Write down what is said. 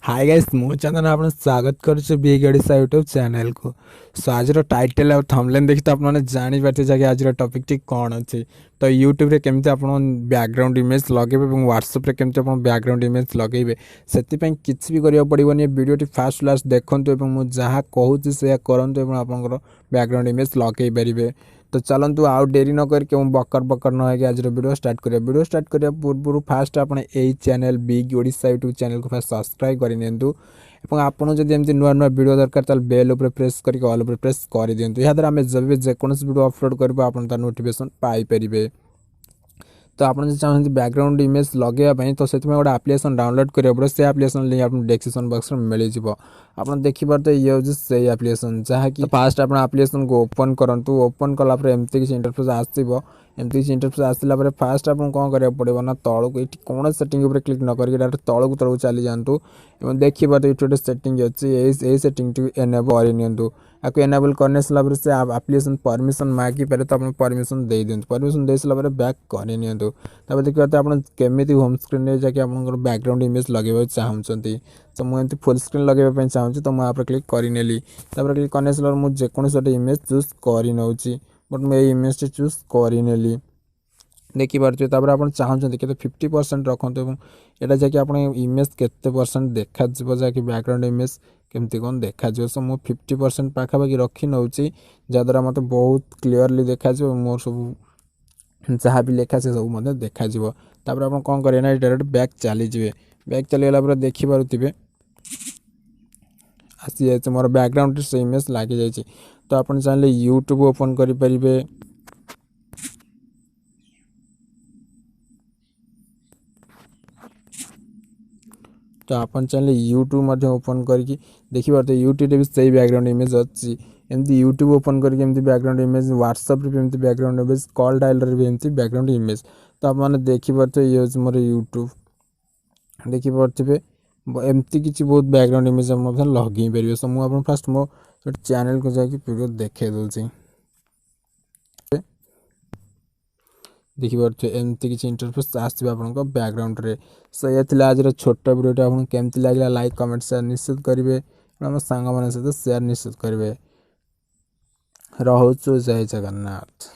Hi guys मु चंदन आपन स्वागत करुछु बिग ओडिशा यूट्यूब चैनल को। सो आज टाइटल और थंबनेल देखि तो आपन जानि पाते जे आज टॉपिक टी कोन अछि। तो यूट्यूब रे केमते आपन बैकग्राउंड इमेज लगेबे एवं व्हाट्सएप रे केमते आपन बैकग्राउंड इमेज लगेबे सेति पय किछि भी करियो पड़िबोनी। वीडियो टी फास्ट लास्ट देखंतु एवं मु जहा कहूछि से करंतु एवं आपनकर बैकग्राउंड इमेज लगे परिबे। तो चलतु आउ डेरी न कर बकर बकर न है आज वीडियो स्टार्ट करिया। वीडियो स्टार्ट करिया पूर्व फास्ट आपने यही channel big Odisha YouTube channel को फास्ट सब्सक्राइब करनियंतु एवं आपन जदि एमती नुआ नुआ वीडियो दरकार ताल बेल ऊपर प्रेस करके ऑल ऊपर प्रेस कर दियंतु। या द्वारा आमे जब भी जेकोनोस वीडियो अपलोड करबो आपन ता नोटिफिकेशन पाई परिबे। तो आप चाहते बैकग्राउंड इमेज लगे तो से गोटे आप्लिकेसन डाउनलोड करेंगे पड़े से आप्लिकेसन लिंक आप डिस्क्रिप्शन बॉक्स में मिल जाव। आप देखिए ये हूँ से आप्लिकेसन जहाँकि फास्ट आप आप्लिकेसन को ओपन करूँ। ओपन कलापर एमती किसी इंटरफेस आसो एमती किसी इंटरफेस आसला फास्ट आपको कौन करा पड़ो ना तौक ये कौन सेटिंग उपर क्लिक न करके डायरेक्ट तौक तौक चली जातु। देखिए ये गोटे सेटिंग अच्छी यही सेटिंग टी एनेबल करनी आपको एनेबल करने सारा से आप्लिकेसन परमिशन मागी पारे तो आप परमिशन दे दिंतु। परमिशन दे सारा बैक करनी देखिए आप केमी होम स्क्रीन में जाकि आप बैकग्राउंड इमेज लगे चाहते। तो मुझे फुल स्क्रीन लगे चाहूँगी तो मुझे क्लिक करनेली। क्लिक करने सारा मुझे जेकोसी गोटे इमेज चूज कर नौची बट मुझे इमेज टी चूज करनेली। देखिए आप चाहते के 50% रखते यहाँ जैक आप इमेज केते परसेंट देखा जहाँकि बैकग्राउंड इमेज केमती कौन देखा। सो मुझे 50% पाखापाखि रखी नौची जहाँद्वारा मत बहुत क्लीयरली देखा मोर सब जहाँ भी लिखा से सब देखा। तापर आप कौन करें ना डायरेक्ट बैक चलीजे। बैक चलीगला देखिपे आसी जाए मोर बैकग्राउंड से इमेज लगी जाए। तो आप चाहिए यूट्यूब ओपन करें। तो आप चाहिए यूट्यूब ओपन करके देखिए यूट्यूब भी सही बैकग्राउंड इमेज अच्छी। एमती यूट्यूब ओपन करके बैकग्राउंड इमेज व्हाट्सएप भी एमती बैकग्राउंड इमेज कॉल डायलर भी एमती बैकग्राउंड इमेज। तो आप देखिए ये हूँ मोर यूट्यूब देखिए एमती किसी बहुत बैकग्राउंड इमेज लगे पारे। सो मुझे फास्ट मो चैनल को जाकि वीडियो देखे दूसरी देखिए एमती किसी इंटरफेस आसो आप बैकग्राउंड रे। सो ये आज छोट वीडियो आपको केमती लगे लाइक कमेंट शेयर निश्चित करेंगे। सांग मान सहित शेयर निश्चित करेंगे। रोचु जय जगन्नाथ।